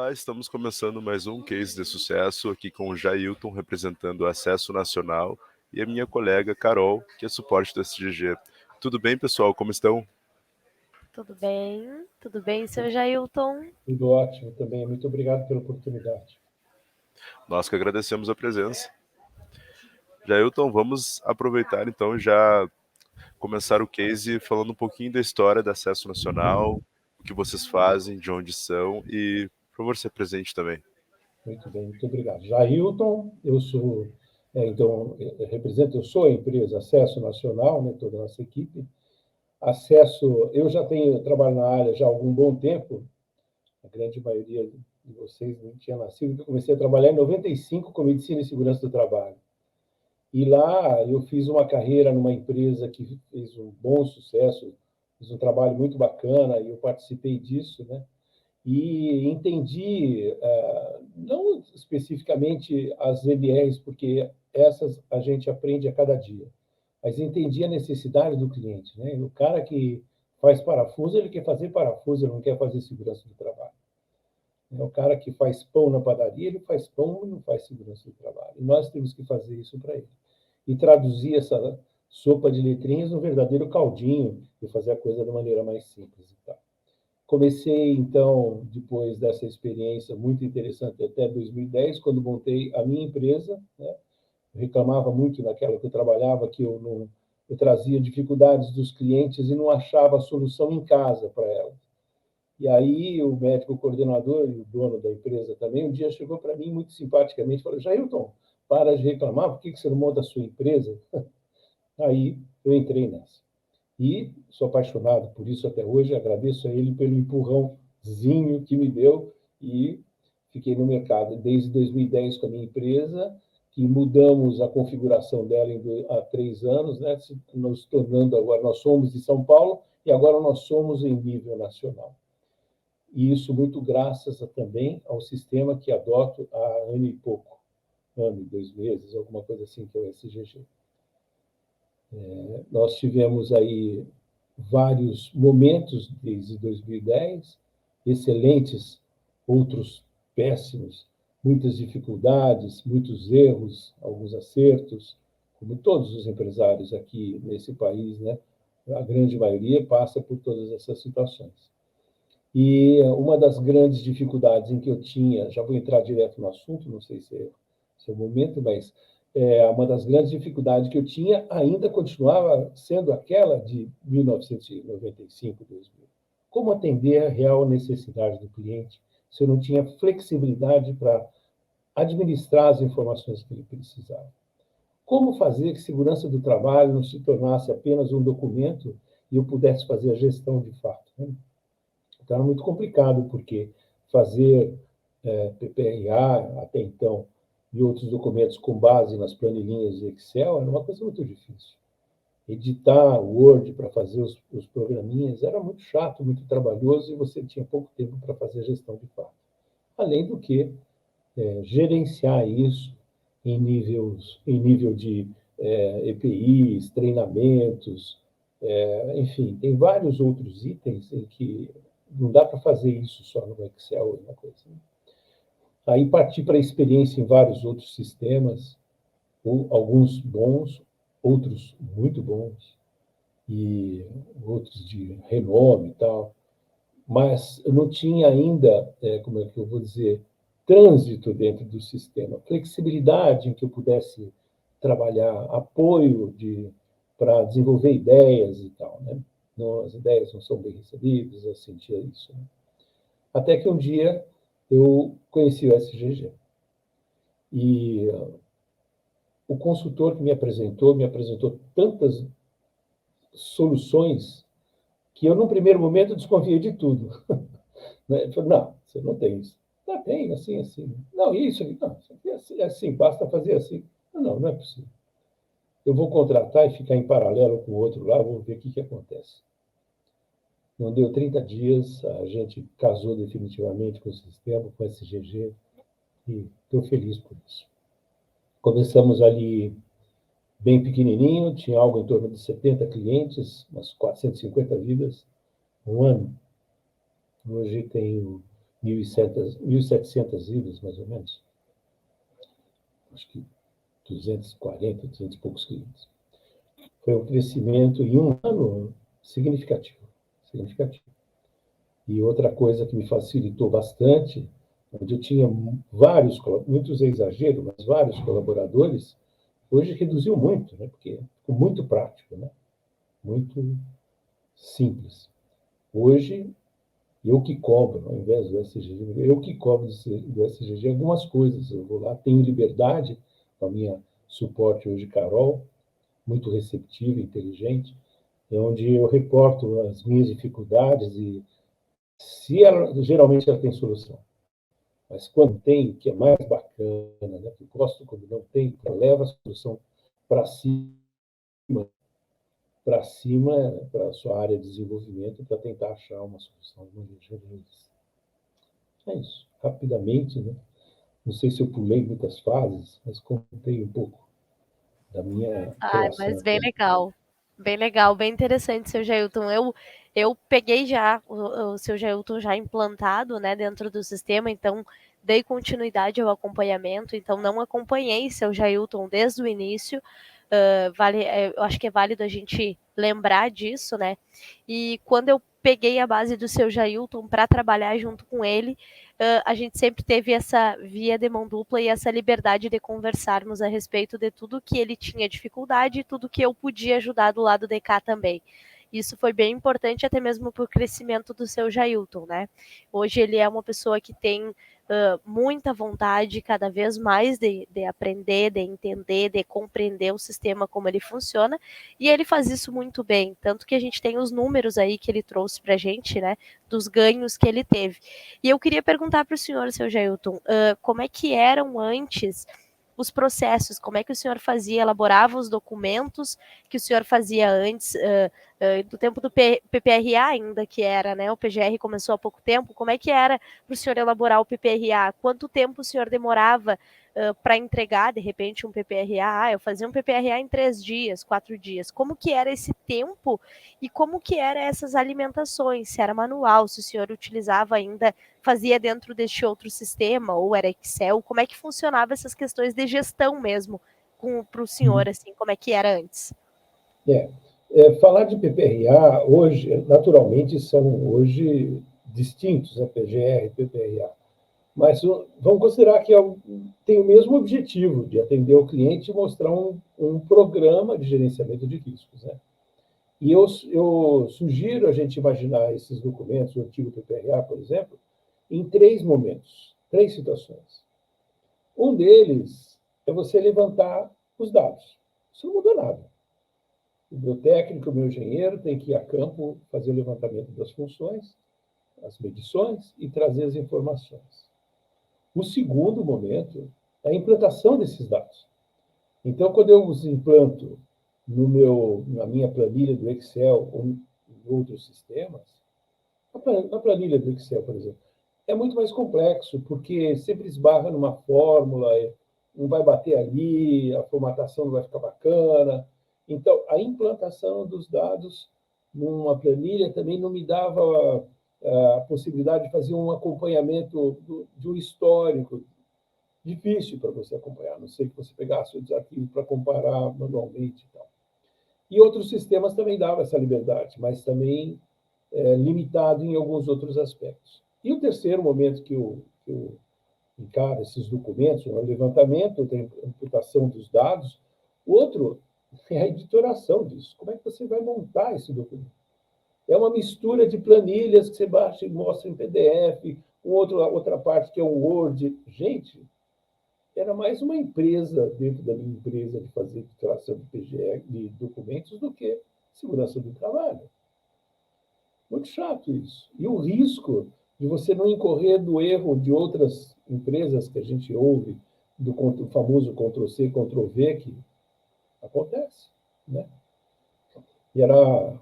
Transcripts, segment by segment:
Olá, estamos começando mais um Case de Sucesso aqui com o Jailton, representando o Acesso Nacional, e a minha colega Carol, que é suporte do SGG. Tudo bem, pessoal? Como estão? Tudo bem, seu Jailton? Tudo ótimo também. Muito obrigado pela oportunidade. Nós que agradecemos a presença. Jailton, vamos aproveitar então e já começar o case falando um pouquinho da história do Acesso Nacional, o que vocês fazem, de onde são e, por favor, se apresente também. Muito bem, muito obrigado. Jailton, eu sou, eu sou a empresa Acesso Nacional, né, toda a nossa equipe. Acesso, eu já trabalho na área já há algum bom tempo, a grande maioria de vocês não tinha nascido, eu comecei a trabalhar em 95 com Medicina e Segurança do Trabalho. E lá eu fiz uma carreira numa empresa que fez um bom sucesso, fiz um trabalho muito bacana e eu participei disso, né? E entendi, não especificamente as EBRs, porque essas a gente aprende a cada dia, mas entendi a necessidade do cliente, né? O cara que faz parafuso, ele quer fazer parafuso, ele não quer fazer segurança do trabalho. O cara que faz pão na padaria, ele faz pão e não faz segurança do trabalho. E nós temos que fazer isso para ele. E traduzir essa sopa de letrinhas num verdadeiro caldinho e fazer a coisa da maneira mais simples e tal. Comecei, então, depois dessa experiência muito interessante, até 2010, quando montei a minha empresa, né? Eu reclamava muito naquela que eu trabalhava, que eu trazia dificuldades dos clientes e não achava a solução em casa para elas. E aí o médico coordenador e o dono da empresa também, um dia chegou para mim muito simpaticamente e falou: Jailton, para de reclamar, por que você não monta a sua empresa? Aí eu entrei nessa. E sou apaixonado por isso até hoje, agradeço a ele pelo empurrãozinho que me deu e fiquei no mercado desde 2010 com a minha empresa, que mudamos a configuração dela há 3 anos, né? Nos tornando agora, nós somos de São Paulo e agora nós somos em nível nacional. E isso muito graças também ao sistema que adoto há ano e pouco, ano e 2 meses, alguma coisa assim, que é o SGG. Nós tivemos aí vários momentos desde 2010, excelentes, outros péssimos, muitas dificuldades, muitos erros, alguns acertos, como todos os empresários aqui nesse país, né? A grande maioria passa por todas essas situações. E uma das grandes dificuldades em que eu tinha, já vou entrar direto no assunto, não sei se é o momento, mas uma das grandes dificuldades que eu tinha ainda continuava sendo aquela de 1995, 2000. Como atender a real necessidade do cliente se eu não tinha flexibilidade para administrar as informações que ele precisava? Como fazer que segurança do trabalho não se tornasse apenas um documento e eu pudesse fazer a gestão de fato, né? Então, era muito complicado, porque fazer PPRA, até então, e outros documentos com base nas planilhinhas de Excel era uma coisa muito difícil. Editar o Word para fazer os programinhas era muito chato, muito trabalhoso, e você tinha pouco tempo para fazer a gestão de fato. Além do que, gerenciar isso em nível de EPIs, treinamentos, enfim, tem vários outros itens em que não dá para fazer isso só no Excel, uma coisa. Né? Aí parti para a experiência em vários outros sistemas, alguns bons, outros muito bons, e outros de renome e tal. Mas eu não tinha ainda, como é que eu vou dizer, trânsito dentro do sistema, flexibilidade em que eu pudesse trabalhar, apoio para desenvolver ideias e tal, né? Não, as ideias não são bem recebidas, eu sentia isso. Né? Até que um dia eu conheci o SGG. E o consultor que me apresentou tantas soluções que eu, num primeiro momento, desconfiei de tudo. Ele falou: não, você não tem isso. Não, tem, assim, assim. Não, isso aqui, não, isso aqui é assim, basta fazer assim. Não, não é possível. Eu vou contratar e ficar em paralelo com o outro lá, vou ver o que acontece. Não deu 30 dias, a gente casou definitivamente com o sistema, com o SGG, e estou feliz por isso. Começamos ali bem pequenininho, tinha algo em torno de 70 clientes, umas 450 vidas, um ano. Hoje tenho 1.700 ilhas, mais ou menos. Acho que 240, 200 e poucos quilômetros. Foi um crescimento em um ano significativo. Significativo. E outra coisa que me facilitou bastante, onde eu tinha vários, muitos é exagero, mas vários colaboradores, hoje reduziu muito, né? Porque ficou muito prático, né? Muito simples. Hoje, eu que cobro, ao invés do SGG, eu que cobro do SGG algumas coisas. Eu vou lá, tenho liberdade com a minha suporte hoje, Carol, muito receptiva, inteligente, onde eu reporto as minhas dificuldades e se ela, geralmente ela tem solução. Mas quando tem, que é mais bacana, né? Que eu gosto quando não tem, ela leva a solução para cima, para a sua área de desenvolvimento, para tentar achar uma solução de maneira geral. É isso, rapidamente, né? Não sei se eu pulei muitas fases, mas contei um pouco da minha Ai, relação mas bem com. legal. Bem legal, bem interessante, seu Jailton. Eu peguei já o seu Jailton já implantado, né, dentro do sistema, então dei continuidade ao acompanhamento, então não acompanhei seu Jailton desde o início. Eu acho que é válido a gente lembrar disso, né? E quando eu peguei a base do seu Jailton para trabalhar junto com ele, a gente sempre teve essa via de mão dupla e essa liberdade de conversarmos a respeito de tudo que ele tinha dificuldade e tudo que eu podia ajudar do lado de cá também. Isso foi bem importante até mesmo para o crescimento do seu Jailton, né? Hoje ele é uma pessoa que tem muita vontade cada vez mais de aprender, de entender, de compreender o sistema como ele funciona, e ele faz isso muito bem, tanto que a gente tem os números aí que ele trouxe para a gente, né, dos ganhos que ele teve. E eu queria perguntar para o senhor, seu Jailton, como é que eram antes os processos, como é que o senhor fazia, elaborava os documentos que o senhor fazia antes, do tempo do PPRA ainda, que era, né, o PGR começou há pouco tempo, como é que era para o senhor elaborar o PPRA? Quanto tempo o senhor demorava para entregar, de repente, um PPRA? Eu fazia um PPRA em 3 dias, 4 dias. Como que era esse tempo e como que eram essas alimentações? Se era manual, se o senhor utilizava ainda, fazia dentro deste outro sistema, ou era Excel? Como é que funcionava essas questões de gestão mesmo para o senhor, assim, como é que era antes? Falar de PPRA hoje, naturalmente, são hoje distintos, né? PGR e PPRA. Mas vamos considerar que tem o mesmo objetivo de atender o cliente e mostrar um programa de gerenciamento de riscos, né? E eu sugiro a gente imaginar esses documentos, o antigo PPRA, por exemplo, em 3 momentos, 3 situações. Um deles é você levantar os dados. Isso não mudou nada. O meu técnico, o meu engenheiro tem que ir a campo fazer o levantamento das funções, as medições e trazer as informações. O segundo momento é a implantação desses dados. Então, quando eu os implanto na minha planilha do Excel ou em outros sistemas, na planilha do Excel, por exemplo, é muito mais complexo, porque sempre esbarra numa fórmula, não vai bater ali, a formatação não vai ficar bacana. Então, a implantação dos dados numa planilha também não me dava a possibilidade de fazer um acompanhamento de um histórico difícil para você acompanhar, a não sei que você pegasse o desafio para comparar manualmente e tal. E outros sistemas também davam essa liberdade, mas também limitado em alguns outros aspectos. E o terceiro momento que eu encaro esses documentos, o levantamento, a imputação dos dados. O outro é a editoração disso. Como é que você vai montar esse documento? É uma mistura de planilhas que você baixa e mostra em PDF, outra parte que é um Word. Gente, era mais uma empresa dentro da minha empresa de fazer editoração de PGR, de documentos, do que segurança do trabalho. Muito chato isso. E o risco de você não incorrer do erro de outras empresas que a gente ouve, do famoso Ctrl-C, Ctrl-V, que acontece, né? E era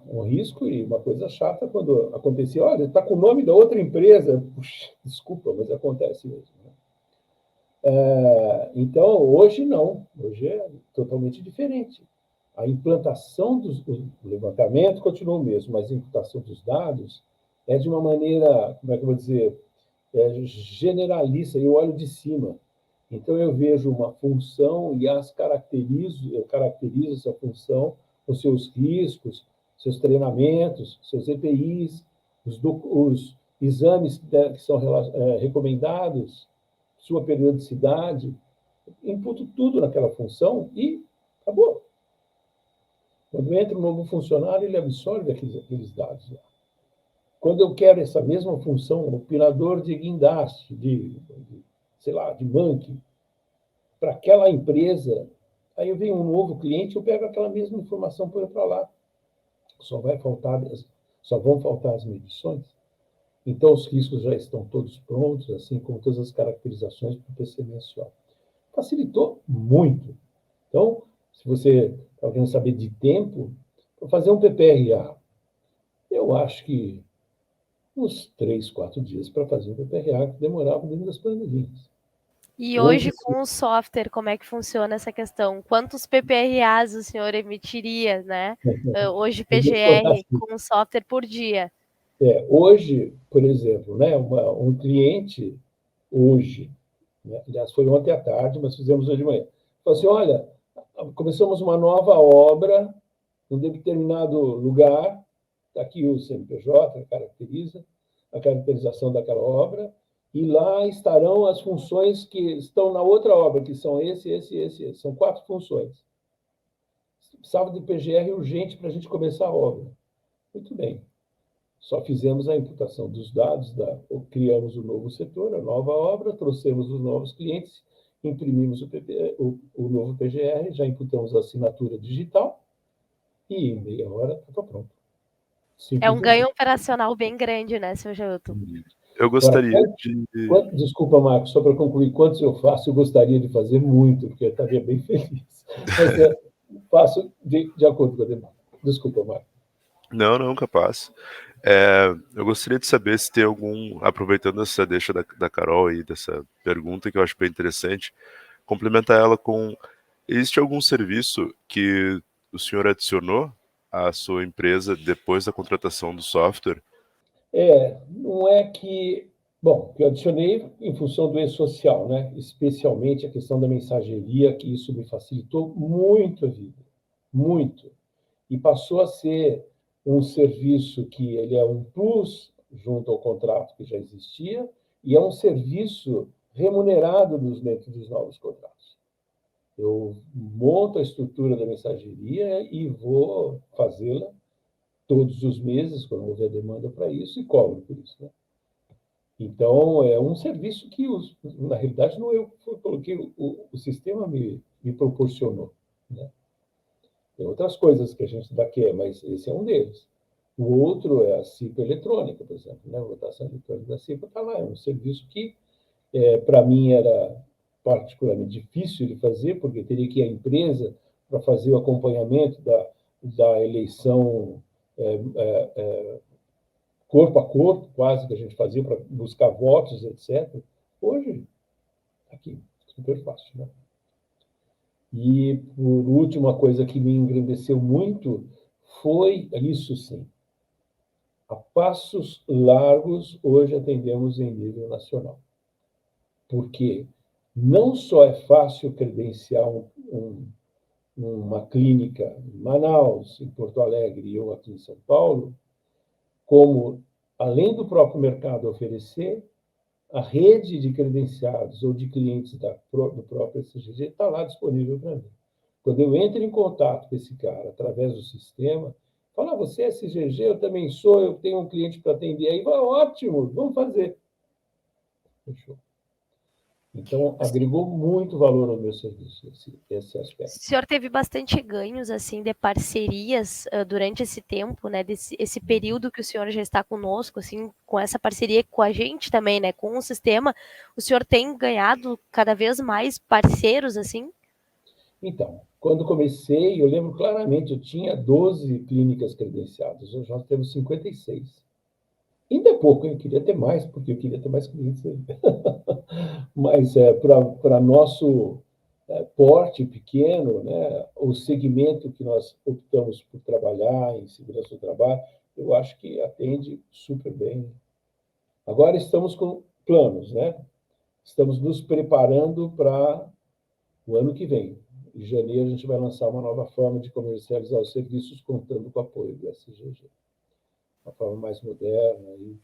um risco e uma coisa chata quando acontecia, olha, está com o nome da outra empresa. Puxa, desculpa, mas acontece mesmo. Né? Então, hoje não. Hoje é totalmente diferente. A implantação do levantamento continua o mesmo, mas a implantação dos dados é de uma maneira, como é que eu vou dizer, generalista, eu olho de cima. Então, eu vejo uma função e eu caracterizo essa função com seus riscos, seus treinamentos, seus EPIs, os exames que são recomendados, sua periodicidade, imputo tudo naquela função e acabou. Quando entra um novo funcionário, ele absorve aqueles dados lá. Quando eu quero essa mesma função, um operador de guindaste, sei lá, de banking, para aquela empresa, aí eu venho um novo cliente, eu pego aquela mesma informação e ponho para lá. Só vão faltar as medições. Então, os riscos já estão todos prontos, assim como todas as caracterizações para o PC mensual. Facilitou muito. Então, se você está querendo saber de tempo, para fazer um PPRA, eu acho que uns 3, 4 dias para fazer um PPRA, que demorava dentro das planilhas. E hoje, com o software, como é que funciona essa questão? Quantos PPRAs o senhor emitiria, né? Hoje, PGR, com o software por dia? Hoje, por exemplo, né, um cliente, hoje, né, aliás, foi ontem à tarde, mas fizemos hoje de manhã, falou assim, olha, começamos uma nova obra em um determinado lugar, está aqui o CNPJ, caracteriza, a caracterização daquela obra, e lá estarão as funções que estão na outra obra, que são esse. São 4 funções. Precisava de PGR urgente para a gente começar a obra. Muito bem. Só fizemos a imputação dos dados, criamos o novo setor, a nova obra, trouxemos os novos clientes, imprimimos o novo PGR, já imputamos a assinatura digital e em meia hora está pronto. É um ganho operacional bem grande, né, seu Jailton? Eu gostaria de... Desculpa, Marcos, só para concluir, quantos eu faço, eu gostaria de fazer muito, porque eu estaria bem feliz. Mas faço de acordo com a demanda. Desculpa, Marcos. Não, capaz. Eu gostaria de saber se tem aproveitando essa deixa da Carol aí, dessa pergunta que eu acho bem interessante, complementar ela com, existe algum serviço que o senhor adicionou à sua empresa depois da contratação do software? Não é que... Bom, eu adicionei em função do e-social, né? Especialmente a questão da mensageria, que isso me facilitou muito a vida, muito. E passou a ser um serviço que ele é um plus junto ao contrato que já existia e é um serviço remunerado dentro dos novos contratos. Eu monto a estrutura da mensageria e vou fazê-la todos os meses, quando houver demanda para isso, e cobro por isso, né? Então, é um serviço que, na realidade, não eu coloquei, o sistema me proporcionou, né? Tem outras coisas que a gente ainda quer, mas esse é um deles. O outro é a CIPA eletrônica, por exemplo, né? A votação eletrônica da CIPA está lá, é um serviço que, para mim, era particularmente difícil de fazer, porque teria que ir à empresa para fazer o acompanhamento da eleição corpo a corpo, quase, que a gente fazia para buscar votos, etc. Hoje, aqui, super fácil, né? E, por último, uma coisa que me engrandeceu muito foi, isso sim, a passos largos, hoje atendemos em nível nacional. Porque não só é fácil credenciar uma clínica em Manaus, em Porto Alegre ou aqui em São Paulo, como, além do próprio mercado oferecer, a rede de credenciados ou de clientes do próprio SGG está lá disponível para mim. Quando eu entro em contato com esse cara através do sistema, fala, você é SGG, eu também sou, eu tenho um cliente para atender aí, ótimo, vamos fazer. Fechou. Então, agregou muito valor ao meu serviço, esse aspecto. O senhor teve bastante ganhos, assim, de parcerias durante esse tempo, né, esse período que o senhor já está conosco, assim, com essa parceria com a gente também, né, com o sistema, o senhor tem ganhado cada vez mais parceiros, assim? Então, quando comecei, eu lembro claramente, eu tinha 12 clínicas credenciadas, hoje nós temos 56. Ainda é pouco, eu queria ter mais, porque eu queria ter mais clientes. Mas para nosso porte pequeno, né, o segmento que nós optamos por trabalhar em segurança do trabalho, eu acho que atende super bem. Agora estamos com planos, né? Estamos nos preparando para o ano que vem. Em janeiro, a gente vai lançar uma nova forma de comercializar os serviços, contando com o apoio do SGG. Uma forma mais moderna. E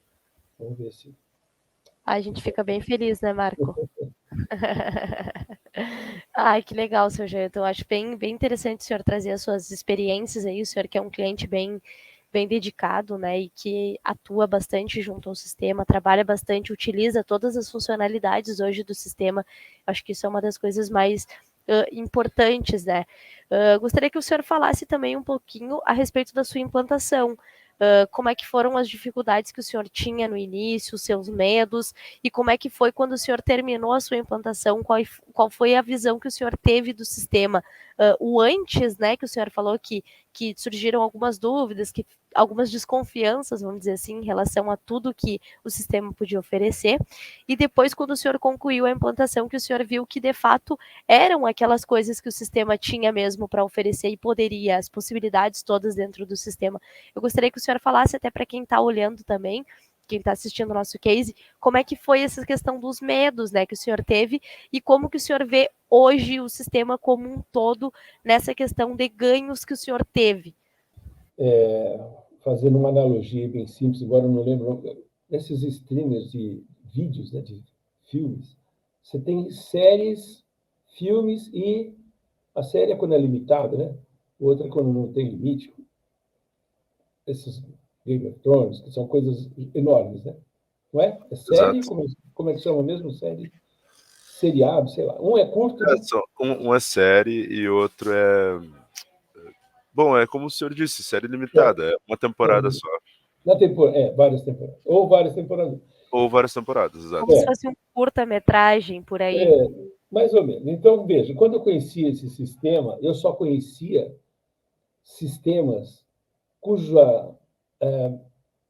vamos ver se. A gente fica bem feliz, né, Marco? Ai, que legal, seu Jailton. Eu acho bem interessante o senhor trazer as suas experiências aí. O senhor que é um cliente bem dedicado, né, e que atua bastante junto ao sistema, trabalha bastante, utiliza todas as funcionalidades hoje do sistema. Acho que isso é uma das coisas mais importantes, né? Gostaria que o senhor falasse também um pouquinho a respeito da sua implantação. Como é que foram as dificuldades que o senhor tinha no início, os seus medos, e como é que foi quando o senhor terminou a sua implantação, qual foi a visão que o senhor teve do sistema? O antes, né, que o senhor falou que surgiram algumas dúvidas, algumas desconfianças, vamos dizer assim, em relação a tudo que o sistema podia oferecer, e depois, quando o senhor concluiu a implantação, que o senhor viu que, de fato, eram aquelas coisas que o sistema tinha mesmo para oferecer e poderia, as possibilidades todas dentro do sistema. Eu gostaria que o senhor falasse até para quem está olhando também, quem está assistindo o nosso case, como é que foi essa questão dos medos, né, que o senhor teve e como que o senhor vê hoje o sistema como um todo nessa questão de ganhos que o senhor teve. Fazendo uma analogia bem simples, agora eu não lembro, nesses streamers de vídeos, né, de filmes, você tem séries, filmes e a série é quando é limitada, né? Outra é quando não tem limite. Esses Game of Thrones, que são coisas enormes, né? Não é? É série, Exato. como é que chama mesmo? Série, seriado, sei lá. Um é curto, né? Um é série e outro é. Bom, é como o senhor disse, série É, limitada, é uma temporada só. na temporada, várias temporadas. Ou várias temporadas. Ou várias temporadas, exato. Como se fosse um curta-metragem por aí. Mais ou menos. Então, veja, quando eu conhecia esse sistema, eu só conhecia sistemas cuja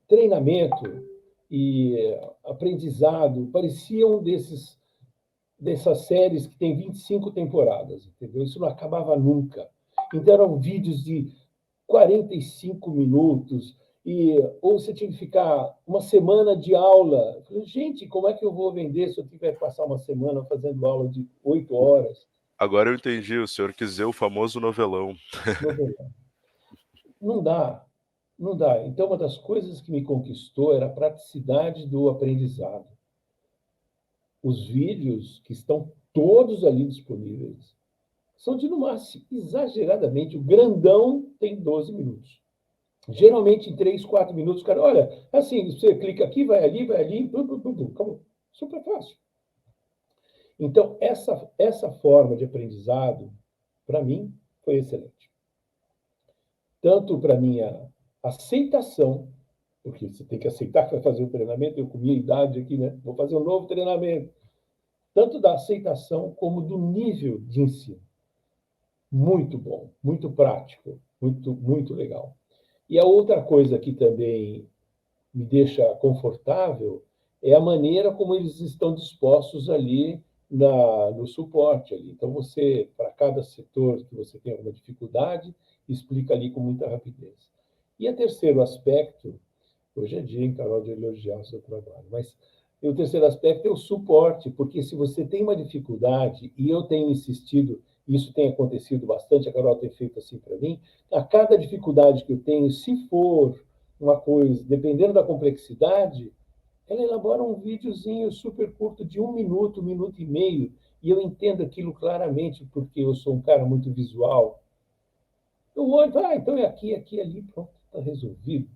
treinamento e aprendizado pareciam dessas séries que tem 25 temporadas, entendeu? Isso não acabava nunca. Então, eram vídeos de 45 minutos, ou você tinha que ficar uma semana de aula. Eu falei, gente, como é que eu vou vender se eu tiver que passar uma semana fazendo aula de 8 horas? Agora eu entendi, o senhor quis dizer o famoso novelão. Não dá, não dá. Então, uma das coisas que me conquistou era a praticidade do aprendizado. Os vídeos que estão todos ali disponíveis são de, no máximo, exageradamente, o grandão tem 12 minutos. Geralmente, em 3, 4 minutos, o cara, olha, assim, você clica aqui, vai ali, acabou. Super fácil. Então, essa forma de aprendizado, para mim, foi excelente. Tanto para minha aceitação, porque você tem que aceitar que vai fazer um treinamento, eu com minha idade aqui, né? Vou fazer um novo treinamento. Tanto da aceitação como do nível de ensino. Muito bom, muito prático, muito legal. E a outra coisa que também me deixa confortável é a maneira como eles estão dispostos ali no suporte ali. Então você, para cada setor que você tem alguma dificuldade, explica ali com muita rapidez. E o terceiro aspecto, hoje é dia, hein, Carol, de elogiar o seu trabalho, mas o terceiro aspecto é o suporte, porque se você tem uma dificuldade, e eu tenho insistido, isso tem acontecido bastante, a Carol tem feito assim para mim, a cada dificuldade que eu tenho, se for uma coisa, dependendo da complexidade, ela elabora um videozinho super curto de 1 minuto e meio, e eu entendo aquilo claramente, porque eu sou um cara muito visual. Eu olho, então é aqui, aqui, ali, pronto, está resolvido.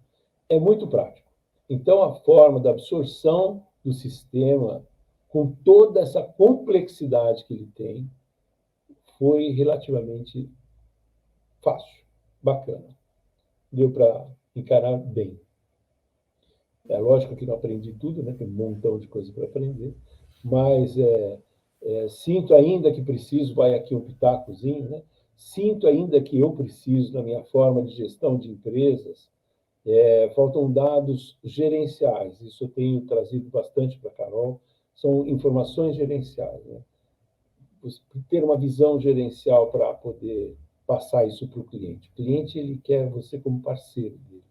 É muito prático. Então, a forma da absorção do sistema, com toda essa complexidade que ele tem, foi relativamente fácil, bacana. Deu para encarar bem. É lógico que não aprendi tudo, né? Tem um montão de coisa para aprender, mas sinto ainda que preciso, vai aqui um pitacozinho, né? Sinto ainda que eu preciso, na minha forma de gestão de empresas, faltam dados gerenciais. Isso eu tenho trazido bastante para a Carol. São informações gerenciais, né? Ter uma visão gerencial para poder passar isso para o cliente. O cliente ele quer você como parceiro dele.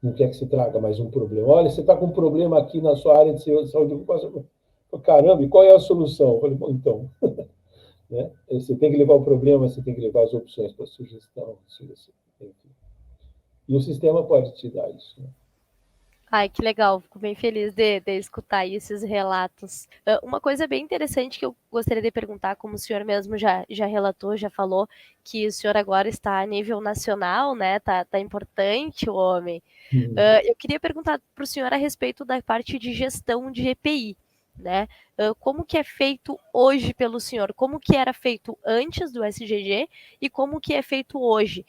não quer que se traga mais um problema. Olha, você está com um problema aqui na sua área de saúde ocupacional. Caramba, e qual é a solução? Eu falei, bom, então, né? Você tem que levar o problema, você tem que levar as opções para sugestão, enfim. E o sistema pode te dar isso, né? Ai, que legal, fico bem feliz de escutar esses relatos. Uma coisa bem interessante que eu gostaria de perguntar, como o senhor mesmo já relatou, já falou, que o senhor agora está a nível nacional, né? Tá importante o homem. Eu queria perguntar para o senhor a respeito da parte de gestão de EPI, né? Como que é feito hoje pelo senhor? Como que era feito antes do SGG e como que é feito hoje?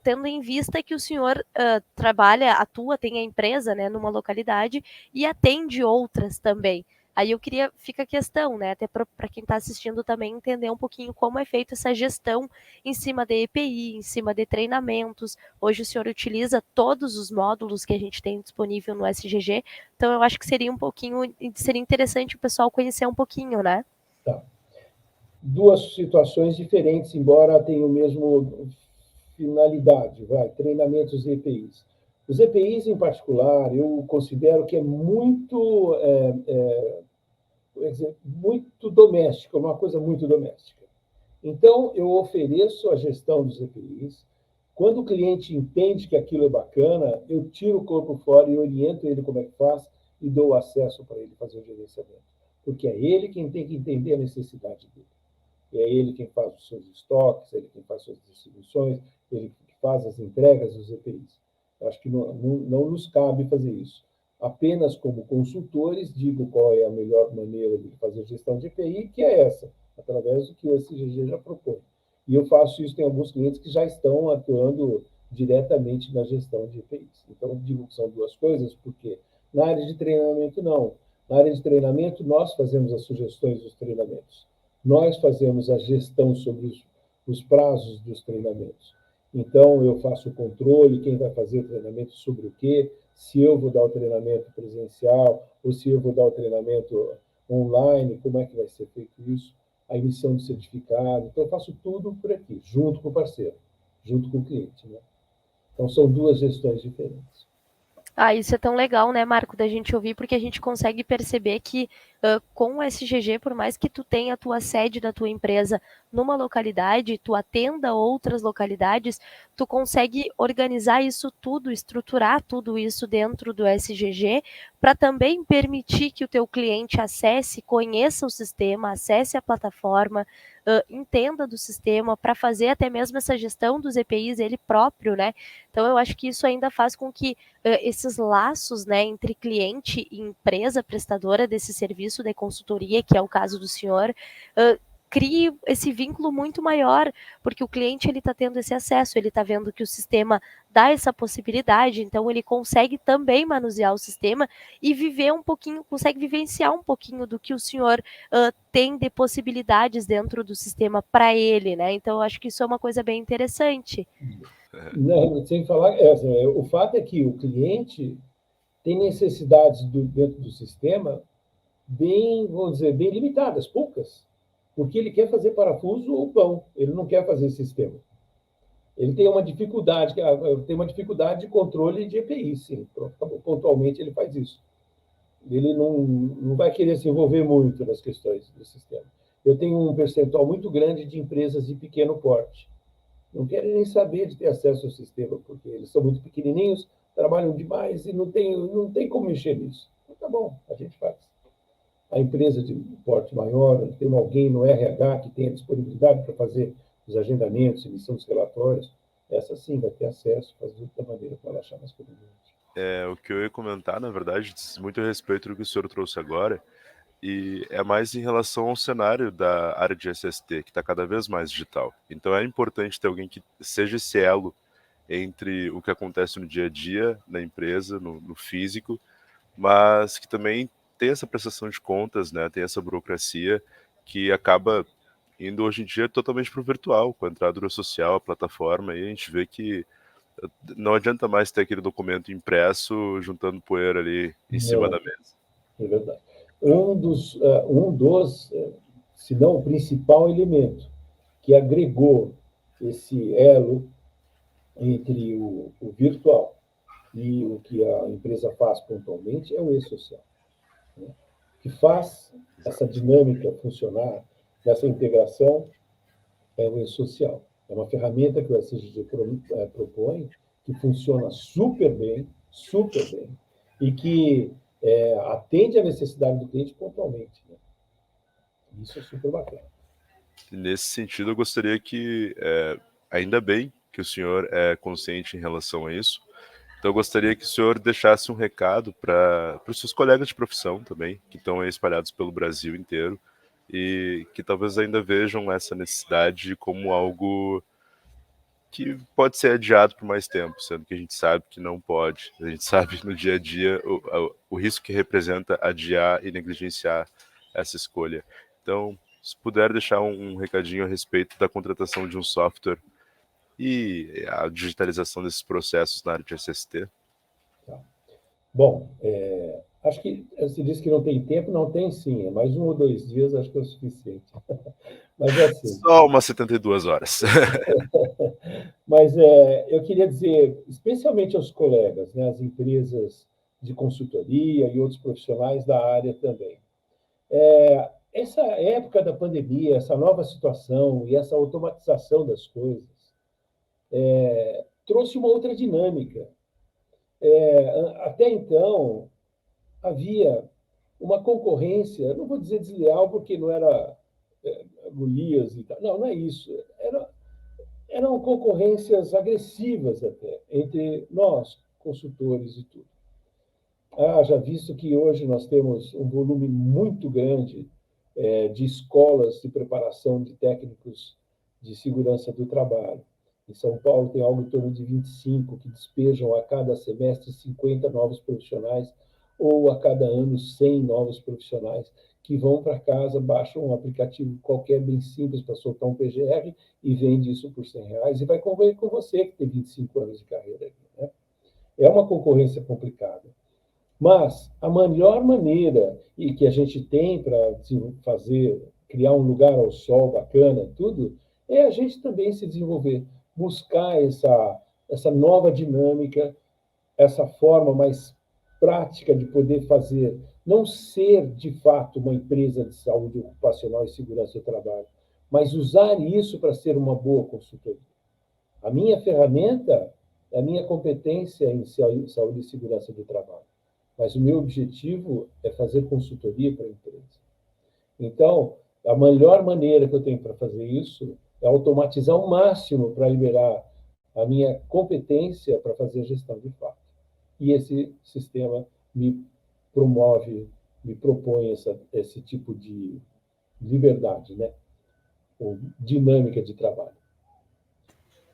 Tendo em vista que o senhor trabalha, atua, tem a empresa, né, numa localidade e atende outras também. Aí fica a questão, né, até para quem está assistindo também entender um pouquinho como é feita essa gestão em cima de EPI, em cima de treinamentos. Hoje o senhor utiliza todos os módulos que a gente tem disponível no SGG, então eu acho que seria interessante o pessoal conhecer um pouquinho, né? Tá. Duas situações diferentes, embora tenham o mesmo finalidade, treinamentos EPIs. Os EPIs, em particular, eu considero que é muito muito doméstico, uma coisa muito doméstica. Então, eu ofereço a gestão dos EPIs. Quando o cliente entende que aquilo é bacana, eu tiro o corpo fora e oriento ele como é que faz e dou acesso para ele fazer o gerenciamento. Porque é ele quem tem que entender a necessidade dele. E é ele quem faz os seus estoques, ele quem faz suas distribuições, ele que faz as entregas dos EPIs. Eu acho que não nos cabe fazer isso. Apenas como consultores, digo qual é a melhor maneira de fazer gestão de EPI, que é essa, através do que o SGG já propõe. E eu faço isso, tem alguns clientes que já estão atuando diretamente na gestão de EPIs. Então, digo que são duas coisas, porque na área de treinamento, não. Na área de treinamento, nós fazemos as sugestões dos treinamentos. Nós fazemos a gestão sobre os prazos dos treinamentos. Então, eu faço o controle, quem vai fazer o treinamento sobre o quê, se eu vou dar o treinamento presencial ou se eu vou dar o treinamento online, como é que vai ser feito isso, a emissão de certificado. Então, eu faço tudo por aqui, junto com o parceiro, junto com o cliente, né? Então, são duas gestões diferentes. Isso é tão legal, né, Marco, da gente ouvir, porque a gente consegue perceber que com o SGG, por mais que tu tenha a tua sede da tua empresa numa localidade, tu atenda outras localidades, tu consegue organizar isso tudo, estruturar tudo isso dentro do SGG, para também permitir que o teu cliente acesse, conheça o sistema, acesse a plataforma, entenda do sistema, para fazer até mesmo essa gestão dos EPIs ele próprio, né? Então eu acho que isso ainda faz com que esses laços, né, entre cliente e empresa prestadora desse serviço de consultoria, que é o caso do senhor, crie esse vínculo muito maior, porque o cliente ele está tendo esse acesso, ele está vendo que o sistema dá essa possibilidade, então ele consegue também manusear o sistema e viver um pouquinho, consegue vivenciar um pouquinho do que o senhor tem de possibilidades dentro do sistema para ele, né? Então eu acho que isso é uma coisa bem interessante. Não, sem falar, o fato é que o cliente tem necessidades dentro do sistema bem, vamos dizer, bem limitadas, poucas, porque ele quer fazer parafuso ou pão, ele não quer fazer sistema. Ele tem uma dificuldade de controle de EPI, sim. Pontualmente ele faz isso. Ele não vai querer se envolver muito nas questões do sistema. Eu tenho um percentual muito grande de empresas de pequeno porte. Não querem nem saber de ter acesso ao sistema, porque eles são muito pequenininhos, trabalham demais e não tem como mexer nisso. Então, tá bom, a gente faz. A empresa de porte maior, tem alguém no RH que tenha disponibilidade para fazer os agendamentos, emissão dos relatórios, essa sim vai ter acesso, fazer da maneira que ela achar mais conveniente. O que eu ia comentar, na verdade, diz muito a respeito do que o senhor trouxe agora, e é mais em relação ao cenário da área de SST, que está cada vez mais digital. Então é importante ter alguém que seja esse elo entre o que acontece no dia a dia, na empresa, no físico, mas que também tem essa prestação de contas, né, tem essa burocracia que acaba indo hoje em dia totalmente para o virtual, com a entrada do social, a plataforma, e a gente vê que não adianta mais ter aquele documento impresso juntando poeira ali em cima da Não, mesa. é verdade. Se não o principal elemento que agregou esse elo entre o virtual e o que a empresa faz pontualmente é o e-social, né? O que faz essa dinâmica funcionar, essa integração, é o e-social. É uma ferramenta que o SCG propõe, que funciona super bem, e que atende à necessidade do cliente pontualmente, né? Isso é super bacana. Nesse sentido, eu gostaria que, ainda bem que o senhor é consciente em relação a isso, então eu gostaria que o senhor deixasse um recado para os seus colegas de profissão também, que estão aí espalhados pelo Brasil inteiro, e que talvez ainda vejam essa necessidade como algo que pode ser adiado por mais tempo, sendo que a gente sabe que não pode. A gente sabe no dia a dia o risco que representa adiar e negligenciar essa escolha. Então, se puder deixar um recadinho a respeito da contratação de um software e a digitalização desses processos na área de SST. Tá. Bom, acho que você disse que não tem tempo, não tem sim, é mais 1 ou 2 dias, acho que é o suficiente. Mas é assim. Só umas 72 horas. Mas eu queria dizer, especialmente aos colegas, né, as empresas de consultoria e outros profissionais da área também. Essa época da pandemia, essa nova situação e essa automatização das coisas trouxe uma outra dinâmica. Até então, havia uma concorrência, não vou dizer desleal, porque não era Golias e tal, não é isso. Eram concorrências agressivas até, entre nós, consultores e tudo. Já visto que hoje nós temos um volume muito grande de escolas de preparação de técnicos de segurança do trabalho. Em São Paulo tem algo em torno de 25 que despejam a cada semestre 50 novos profissionais ou a cada ano 100 novos profissionais que vão para casa, baixam um aplicativo qualquer bem simples para soltar um PGR e vende isso por R$ 100 e vai concorrer com você que tem 25 anos de carreira. Né? É uma concorrência complicada. Mas a melhor maneira e que a gente tem para criar um lugar ao sol bacana, tudo, é a gente também se desenvolver, buscar essa nova dinâmica, essa forma mais prática de poder fazer, não ser de fato uma empresa de saúde ocupacional e segurança do trabalho, mas usar isso para ser uma boa consultoria. A minha ferramenta é a minha competência em saúde e segurança do trabalho, mas o meu objetivo é fazer consultoria para a empresa. Então, a melhor maneira que eu tenho para fazer isso é automatizar ao máximo para liberar a minha competência para fazer gestão de fato. E esse sistema me promove, me propõe esse tipo de liberdade, né? Ou dinâmica de trabalho.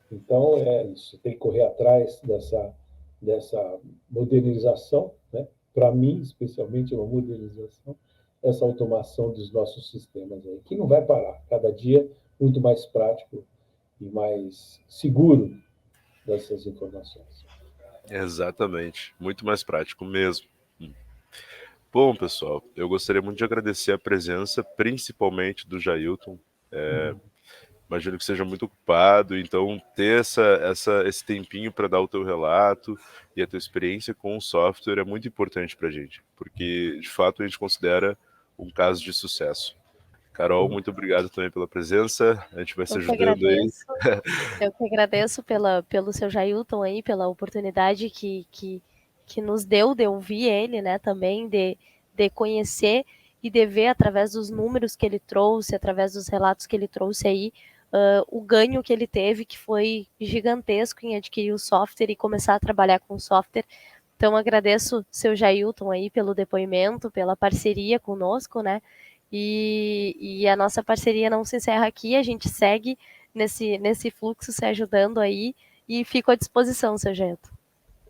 Então, é isso. Tem que correr atrás dessa modernização, né? Para mim, especialmente, é uma modernização, essa automação dos nossos sistemas aí, que não vai parar. Cada dia muito mais prático e mais seguro dessas informações. Exatamente. Muito mais prático mesmo. Bom, pessoal, eu gostaria muito de agradecer a presença, principalmente do Jailton. Imagino que seja muito ocupado, então ter esse tempinho para dar o teu relato e a tua experiência com o software é muito importante para a gente, porque de fato a gente considera um caso de sucesso. Carol, muito obrigado também pela presença, a gente vai se ajudando aí. Eu que agradeço pelo seu Jailton aí, pela oportunidade que nos deu de ouvir ele, né, também, de conhecer e de ver através dos números que ele trouxe, através dos relatos que ele trouxe aí, o ganho que ele teve, que foi gigantesco em adquirir o software e começar a trabalhar com o software. Então, agradeço seu Jailton aí pelo depoimento, pela parceria conosco, né? E a nossa parceria não se encerra aqui, a gente segue nesse fluxo se ajudando aí e fico à disposição, seu Jailton.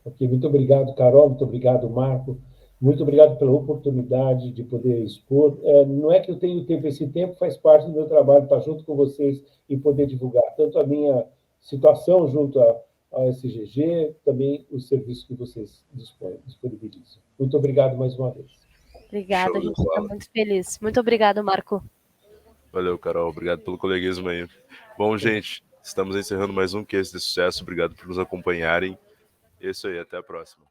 Ok, muito obrigado, Carol, muito obrigado, Marco. Muito obrigado pela oportunidade de poder expor. Não é que eu tenho tempo, esse tempo faz parte do meu trabalho, estar junto com vocês e poder divulgar tanto a minha situação junto à SGG, também os serviços que vocês disponibilizam. Muito obrigado mais uma vez. Obrigada, a gente está muito feliz. Muito obrigado, Marco. Valeu, Carol. Obrigado pelo coleguismo aí. Bom, gente, estamos encerrando mais um Case de Sucesso. Obrigado por nos acompanharem. É isso aí, até a próxima.